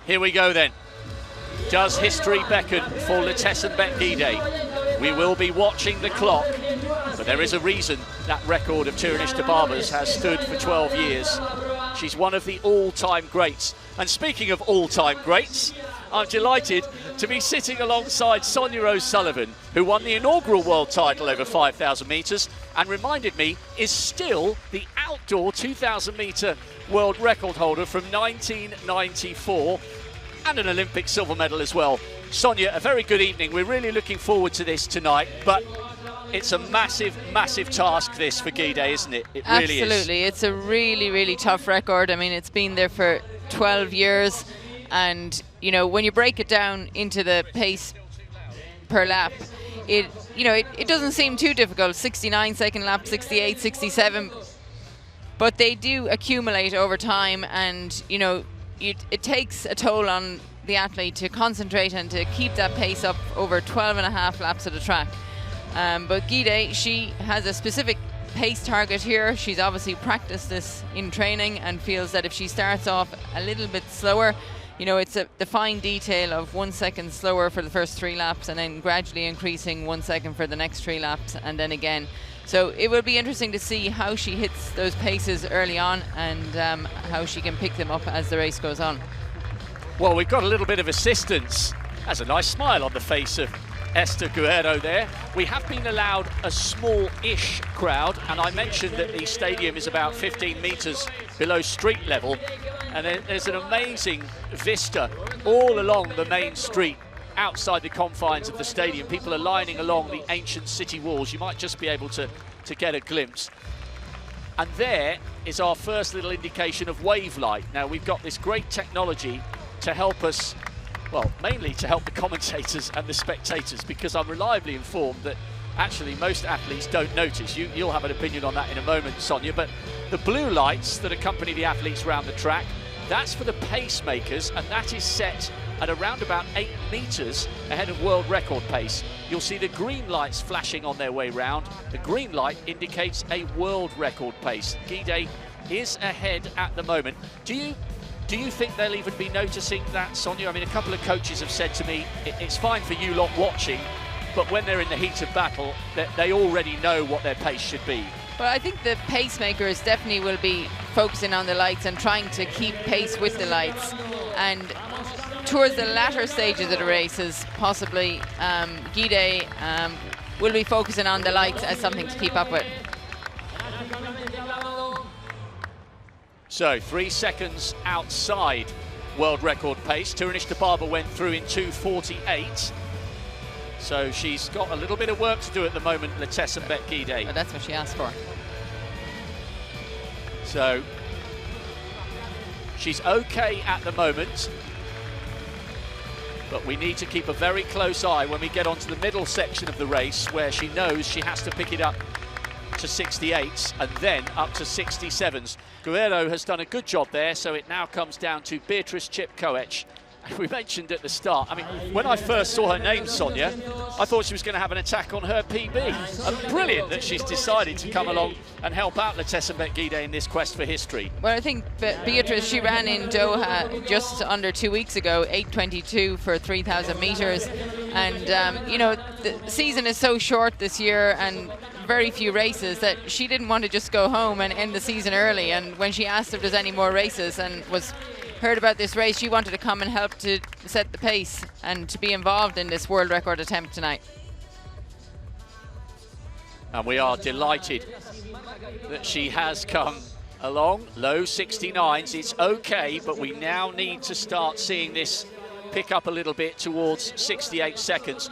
Here we go then. Does history beckon for Letesenbet Gidey? We will be watching the clock, but there is a reason that record of Tirunesh Dibaba's has stood for 12 years. She's one of the all-time greats. And speaking of all-time greats, I'm delighted to be sitting alongside Sonia O'Sullivan, who won the inaugural world title over 5,000 metres and reminded me is still the outdoor 2,000 metre world record holder from 1994 and an Olympic silver medal as well. Sonia, a very good evening. We're really looking forward to this tonight, but it's a massive, massive task this for Gidey, isn't it? It really is. Absolutely. It's a really, really tough record. I mean, it's been there for 12 years. And, you know, when you break it down into the pace per lap, it doesn't seem too difficult. 69 second lap, 68, 67. But they do accumulate over time, and, you know, it takes a toll on the athlete to concentrate and to keep that pace up over 12 and a half laps of the track. But Gidey, she has a specific pace target here. She's obviously practiced this in training and feels that if she starts off a little bit slower, you know, it's the fine detail of 1 second slower for the first 3 laps and then gradually increasing 1 second for the next 3 laps and then again. So it will be interesting to see how she hits those paces early on and how she can pick them up as the race goes on. Well, we've got a little bit of assistance. There's a nice smile on the face of Esther Guerrero there. We have been allowed a small-ish crowd, and I mentioned that the stadium is about 15 metres below street level, and there's an amazing vista all along the main street outside the confines of the stadium. People are lining along the ancient city walls. You might just be able to get a glimpse. And there is our first little indication of wave light. Now, we've got this great technology to help us, well, mainly to help the commentators and the spectators, because I'm reliably informed that actually most athletes don't notice. You'll have an opinion on that in a moment, Sonia, but the blue lights that accompany the athletes around the track, that's for the pacemakers, and that is set at around about 8 metres ahead of world record pace. You'll see the green lights flashing on their way round. The green light indicates a world record pace. Gidey is ahead at the moment. Do you think they'll even be noticing that, Sonia? I mean, a couple of coaches have said to me, it's fine for you lot watching, but when they're in the heat of battle, they already know what their pace should be. Well, I think the pacemakers definitely will be focusing on the lights and trying to keep pace with the lights. And towards the latter stages of the races, possibly Gidey will be focusing on the lights as something to keep up with. So 3 seconds outside world record pace. Tirunesh Dibaba went through in 2:48. So she's got a little bit of work to do at the moment, Letesenbet Gidey. Well, that's what she asked for. So she's okay at the moment, but we need to keep a very close eye when we get onto the middle section of the race, where she knows she has to pick it up to 68s and then up to 67s. Guerrero has done a good job there, so it now comes down to Beatrice Chepkoech. We mentioned at the start, I mean, when I first saw her name, Sonia, I thought she was going to have an attack on her PB. And brilliant that she's decided to come along and help out Letesenbet Gidey in this quest for history. Well, I think Beatrice, she ran in Doha just under 2 weeks ago, 8:22 for 3,000 metres. And, you know, the season is so short this year and very few races that she didn't want to just go home and end the season early. And when she asked if there's any more races and was heard about this race, she wanted to come and help to set the pace and to be involved in this world record attempt tonight. And we are delighted that she has come along. Low 69s, it's okay, but we now need to start seeing this pick up a little bit towards 68 seconds.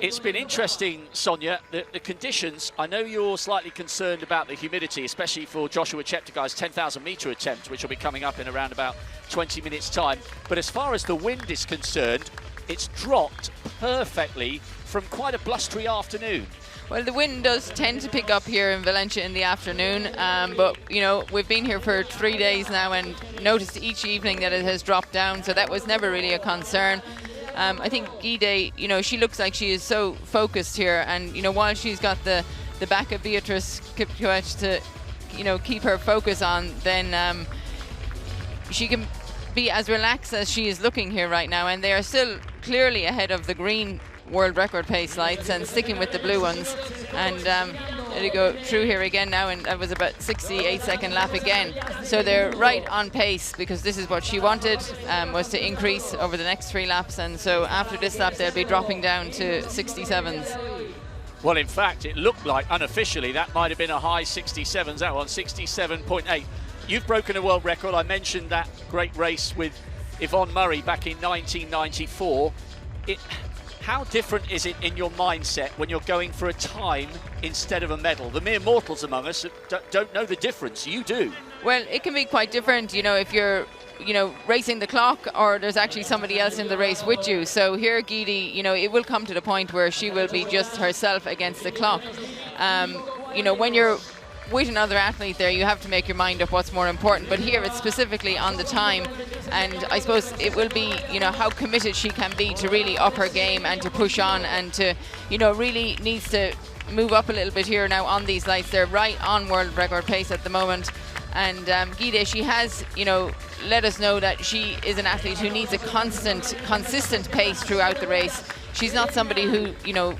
It's been interesting, Sonia, the conditions. I know you're slightly concerned about the humidity, especially for Joshua Cheptegei's 10,000 metre attempt, which will be coming up in around about 20 minutes' time. But as far as the wind is concerned, it's dropped perfectly from quite a blustery afternoon. Well, the wind does tend to pick up here in Valencia in the afternoon, but, you know, we've been here for 3 days now and noticed each evening that it has dropped down, so that was never really a concern. I think Gidey, you know, she looks like she is so focused here, and, you know, while she's got the back of Beatrice Chepkoech to, you know, keep her focus on, then she can be as relaxed as she is looking here right now, and they are still clearly ahead of the green world record pace lights and sticking with the blue ones. And there you go through here again now, and that was about 68-second lap again. So they're right on pace, because this is what she wanted, was to increase over the next 3 laps, and so after this lap they'll be dropping down to 67s. Well, in fact, it looked like unofficially that might have been a high 67s, that one, 67.8. You've broken a world record. I mentioned that great race with Yvonne Murray back in 1994. How different is it in your mindset when you're going for a time instead of a medal? The mere mortals among us don't know the difference. You do. Well, it can be quite different, you know, if you're, you know, racing the clock, or there's actually somebody else in the race with you. So here, Guidi, you know, it will come to the point where she will be just herself against the clock. You know, when you're with another athlete there, you have to make your mind up what's more important. But here it's specifically on the time, and I suppose it will be, you know, how committed she can be to really up her game and to push on, and to, you know, really needs to move up a little bit here now on these lights. They're right on world record pace at the moment. And Guide, she has, you know, let us know that she is an athlete who needs a consistent pace throughout the race. She's not somebody who, you know,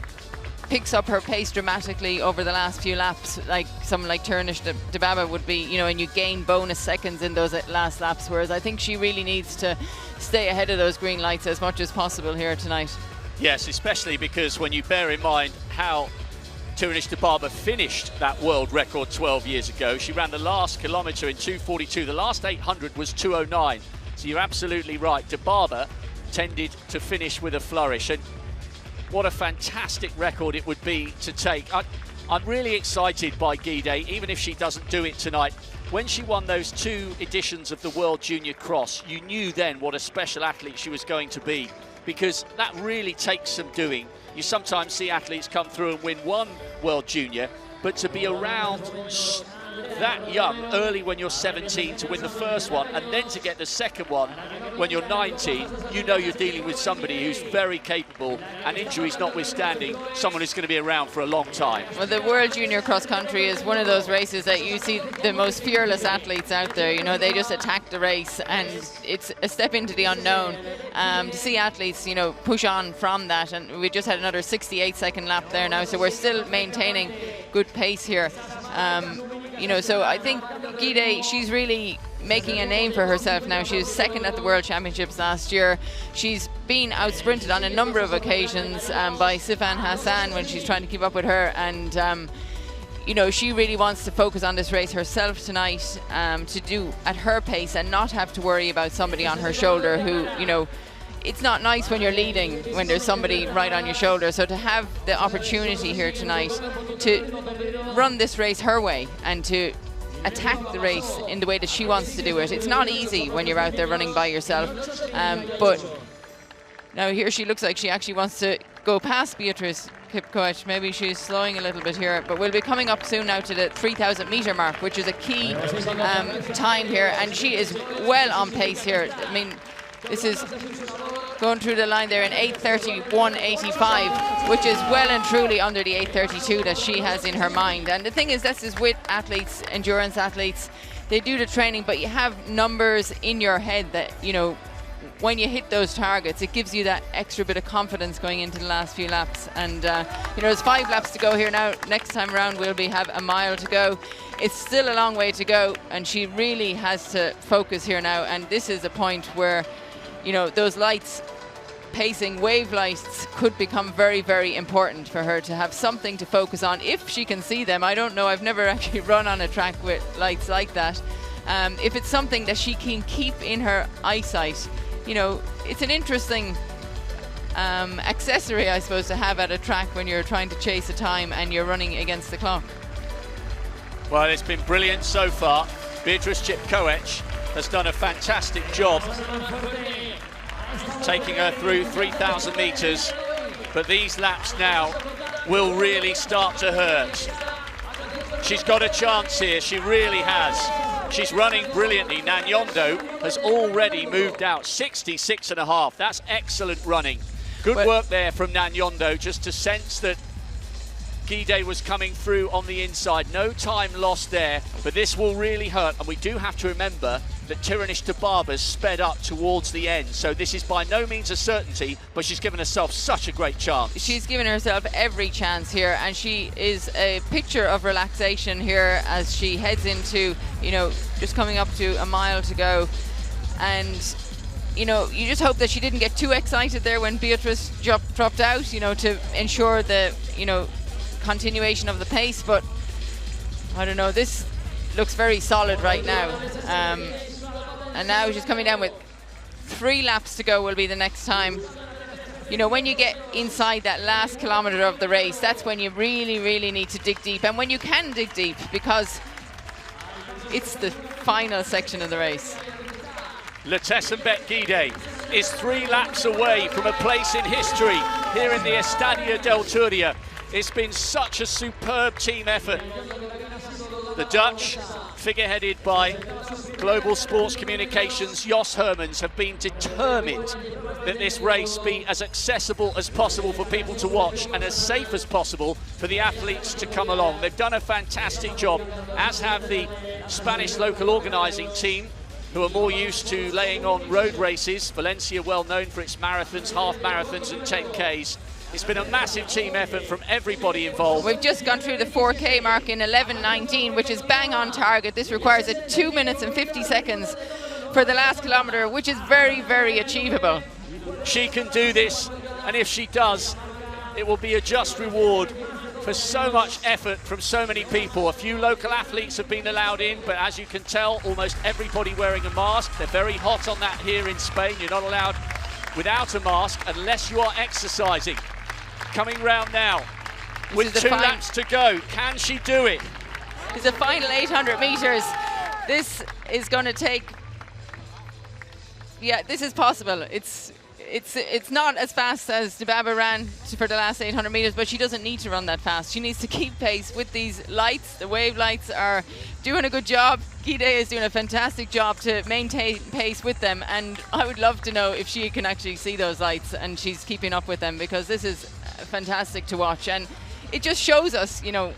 picks up her pace dramatically over the last few laps, like someone like Tierney Dibaba would be, you know, and you gain bonus seconds in those last laps, whereas I think she really needs to stay ahead of those green lights as much as possible here tonight. Yes, especially because when you bear in mind how Tierney Dibaba finished that world record 12 years ago, she ran the last kilometre in 2:42, the last 800 was 2:09, so you're absolutely right, Dibaba tended to finish with a flourish, and what a fantastic record it would be to take. I'm really excited by Guide, even if she doesn't do it tonight. When she won those 2 editions of the World Junior Cross, you knew then what a special athlete she was going to be, because that really takes some doing. You sometimes see athletes come through and win 1 World Junior, but to be around that young, early when you're 17, to win the first one, and then to get the second one when you're 19, you know you're dealing with somebody who's very capable, and injuries notwithstanding, someone who's going to be around for a long time. Well, the World Junior Cross Country is one of those races that you see the most fearless athletes out there. You know, they just attack the race, and it's a step into the unknown. To see athletes, you know, push on from that, and we just had another 68-second lap there now, so we're still maintaining good pace here. You know, so I think Guide, she's really making a name for herself now. She was second at the World Championships last year. She's been out-sprinted on a number of occasions by Sifan Hassan when she's trying to keep up with her, and you know, she really wants to focus on this race herself tonight, to do at her pace and not have to worry about somebody on her shoulder who, you know, it's not nice when you're leading when there's somebody right on your shoulder. So to have the opportunity here tonight to run this race her way and to attack the race in the way that she wants to do it. It's not easy when you're out there running by yourself, but now here she looks like she actually wants to go past Beatrice Kipkoech. Maybe she's slowing a little bit here, but we'll be coming up soon now to the 3,000 metre mark, which is a key time here, and she is well on pace here. I mean, this is going through the line there in 8:31.85, which is well and truly under the 8:32 that she has in her mind. And the thing is, this is with athletes, endurance athletes, they do the training, but you have numbers in your head that, you know, when you hit those targets, it gives you that extra bit of confidence going into the last few laps. And you know, there's 5 laps to go here now. Next time around we'll have a mile to go. It's still a long way to go, and she really has to focus here now. And this is a point where, you know, those lights, pacing wave lights, could become very, very important for her to have something to focus on if she can see them. I don't know, I've never actually run on a track with lights like that. If it's something that she can keep in her eyesight, you know, it's an interesting accessory, I suppose, to have at a track when you're trying to chase a time and you're running against the clock. Well, it's been brilliant so far. Beatrice Kipkoech has done a fantastic job taking her through 3,000 metres, but these laps now will really start to hurt. She's got a chance here, she really has. She's running brilliantly. Nanyondo has already moved out 66.5. That's excellent running. Good work there from Nanyondo, just to sense that Guide was coming through on the inside. No time lost there, but this will really hurt. And we do have to remember that Tirunesh Dibaba's sped up towards the end. So this is by no means a certainty, but she's given herself such a great chance. She's given herself every chance here, and she is a picture of relaxation here as she heads into, you know, just coming up to a mile to go. And, you know, you just hope that she didn't get too excited there when Beatrice dropped out, you know, to ensure the, you know, continuation of the pace. But I don't know, this looks very solid right now. And now she's coming down with 3 laps to go will be the next time. You know, when you get inside that last kilometre of the race, that's when you really, really need to dig deep. And when you can dig deep, because it's the final section of the race. Letesenbet Gidey is 3 laps away from a place in history here in the Estadio del Turia. It's been such a superb team effort. The Dutch, figureheaded by Global Sports Communications, Jos Hermans, have been determined that this race be as accessible as possible for people to watch and as safe as possible for the athletes to come along. They've done a fantastic job, as have the Spanish local organising team, who are more used to laying on road races. Valencia well known for its marathons, half marathons and 10Ks. It's been a massive team effort from everybody involved. We've just gone through the 4K mark in 11:19, which is bang on target. This requires a 2 minutes and 50 seconds for the last kilometre, which is very, very achievable. She can do this, and if she does, it will be a just reward for so much effort from so many people. A few local athletes have been allowed in, but as you can tell, almost everybody wearing a mask. They're very hot on that here in Spain. You're not allowed without a mask unless you are exercising. Coming round now with 2 laps to go. Can she do it? It's the final 800 metres. This is going to take... Yeah, this is possible. It's not as fast as Dibaba ran for the last 800 metres, but she doesn't need to run that fast. She needs to keep pace with these lights. The wave lights are doing a good job. Gidey is doing a fantastic job to maintain pace with them, and I would love to know if she can actually see those lights and she's keeping up with them, because this is fantastic to watch, and it just shows us, you know,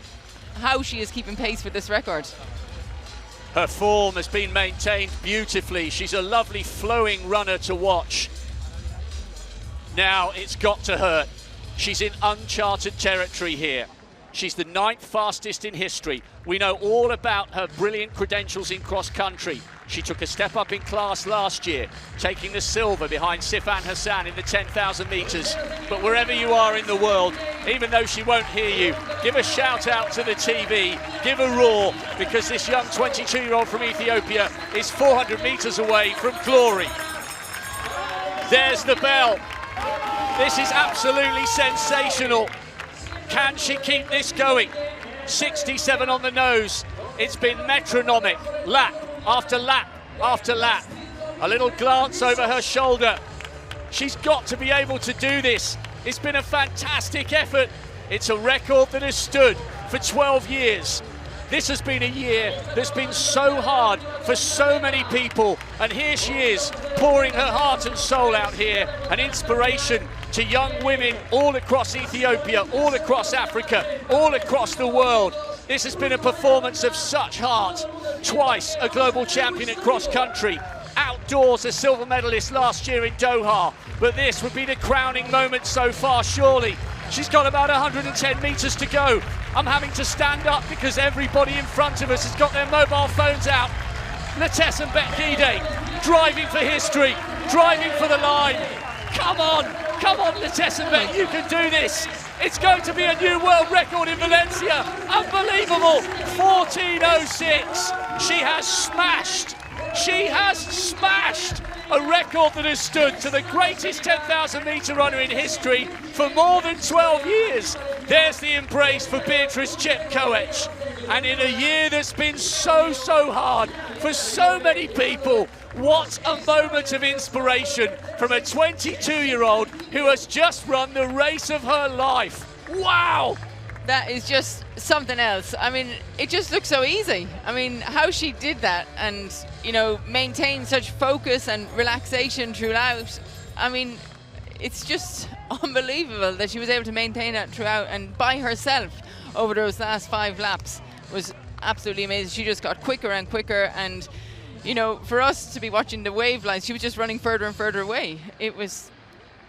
how she is keeping pace with this record. Her form has been maintained beautifully. She's a lovely flowing runner to watch. Now it's got to hurt. She's in uncharted territory here. She's the 9th fastest in history. We know all about her brilliant credentials in cross-country. She took a step up in class last year, taking the silver behind Sifan Hassan in the 10,000 metres. But wherever you are in the world, even though she won't hear you, give a shout out to the TV, give a roar, because this young 22-year-old from Ethiopia is 400 metres away from glory. There's the bell. This is absolutely sensational. Can she keep this going? 67 on the nose. It's been metronomic, lap after lap after lap. A little glance over her shoulder. She's got to be able to do this. It's been a fantastic effort. It's a record that has stood for 12 years. This has been a year that's been so hard for so many people, and here she is, pouring her heart and soul out here, an inspiration to young women all across Ethiopia, all across Africa, all across the world. This has been a performance of such heart. Twice a global champion at cross country, outdoors a silver medalist last year in Doha, but this would be the crowning moment so far, surely. She's got about 110 metres to go. I'm having to stand up because everybody in front of us has got their mobile phones out. Letesenbet Gidey, driving for history, driving for the line. Come on, Letesenbet, you can do this. It's going to be a new world record in Valencia. Unbelievable, 14:06. She has smashed a record that has stood to the greatest 10,000 metre runner in history for more than 12 years. There's the embrace for Beatrice Chepkoech. And in a year that's been so hard for so many people, what a moment of inspiration from a 22-year-old who has just run the race of her life. Wow! That is just something else. I mean, it just looks so easy. I mean, how she did that and, you know, maintain such focus and relaxation throughout. I mean, it's just unbelievable that she was able to maintain that throughout, and by herself over those last 5 laps was absolutely amazing. She just got quicker and quicker, and you know, for us to be watching the wave lines, she was just running further and further away. It was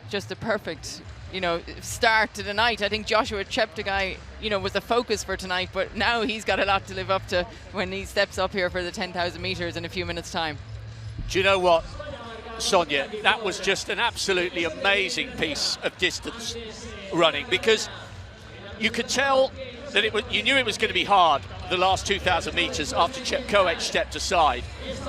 just a perfect, you know, start to the night. I think Joshua Cheptegei, you know, was the focus for tonight, but now he's got a lot to live up to when he steps up here for the 10,000 meters in a few minutes' time. Do you know what, Sonia? That was just an absolutely amazing piece of distance running, because you could tell that you knew it was going to be hard the last 2,000 meters after Chepkoech stepped aside,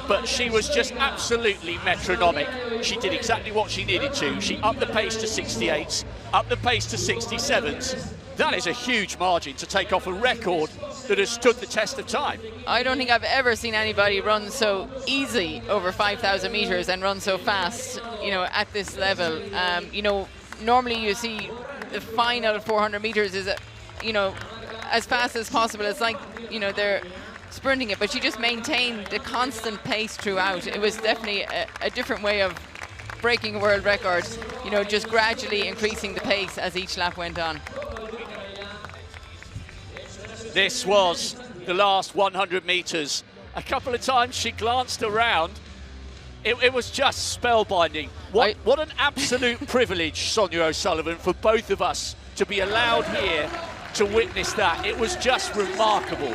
but she was just absolutely metronomic. She did exactly what she needed to. She upped the pace to 68s, upped the pace to 67s. That is a huge margin to take off a record that has stood the test of time. I don't think I've ever seen anybody run so easy over 5,000 meters and run so fast, you know, at this level. You know, normally you see the final 400 meters is, you know, as fast as possible. It's like, you know, they're sprinting it, but she just maintained the constant pace throughout. It was definitely a different way of breaking a world record, you know, just gradually increasing the pace as each lap went on. This was the last 100 meters. A couple of times she glanced around. It was just spellbinding. What an absolute privilege, Sonia O'Sullivan, for both of us to be allowed here to witness that. It was just remarkable.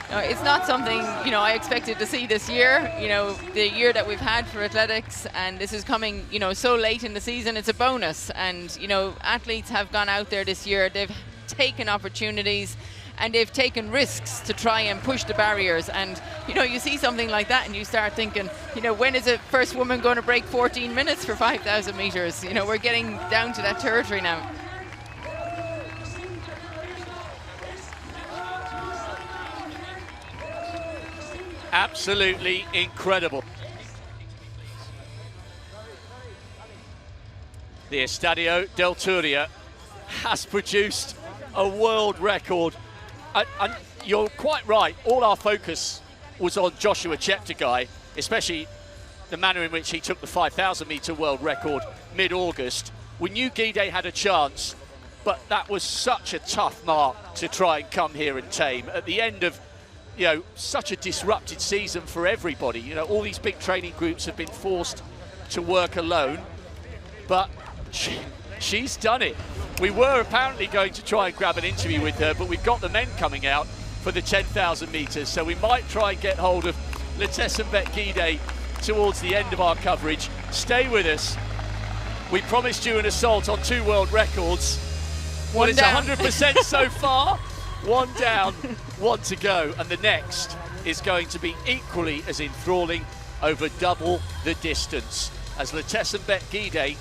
It's not something, you know, I expected to see this year, you know, the year that we've had for athletics, and this is coming, you know, so late in the season. It's a bonus, and, you know, athletes have gone out there this year, they've taken opportunities and they've taken risks to try and push the barriers. And, you know, you see something like that and you start thinking, you know, when is a first woman going to break 14 minutes for 5,000 meters? You know, we're getting down to that territory now. Absolutely incredible. The Estadio del Turia has produced a world record. And you're quite right, all our focus was on Joshua Cheptegei, especially the manner in which he took the 5,000 meter world record mid-August. We knew Gide had a chance, but that was such a tough mark to try and come here and tame at the end of, you know, such a disrupted season for everybody. You know, all these big training groups have been forced to work alone, but she's done it. We were apparently going to try and grab an interview with her, but we've got the men coming out for the 10,000 meters, so we might try and get hold of Letesenbet Gide towards the end of our coverage. Stay with us. We promised you an assault on 2 world records. Well, it's 100% so far. 1 down, 1 to go, and the next is going to be equally as enthralling, over double the distance, as Letesenbet Gide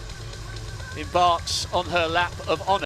embarks on her lap of honour.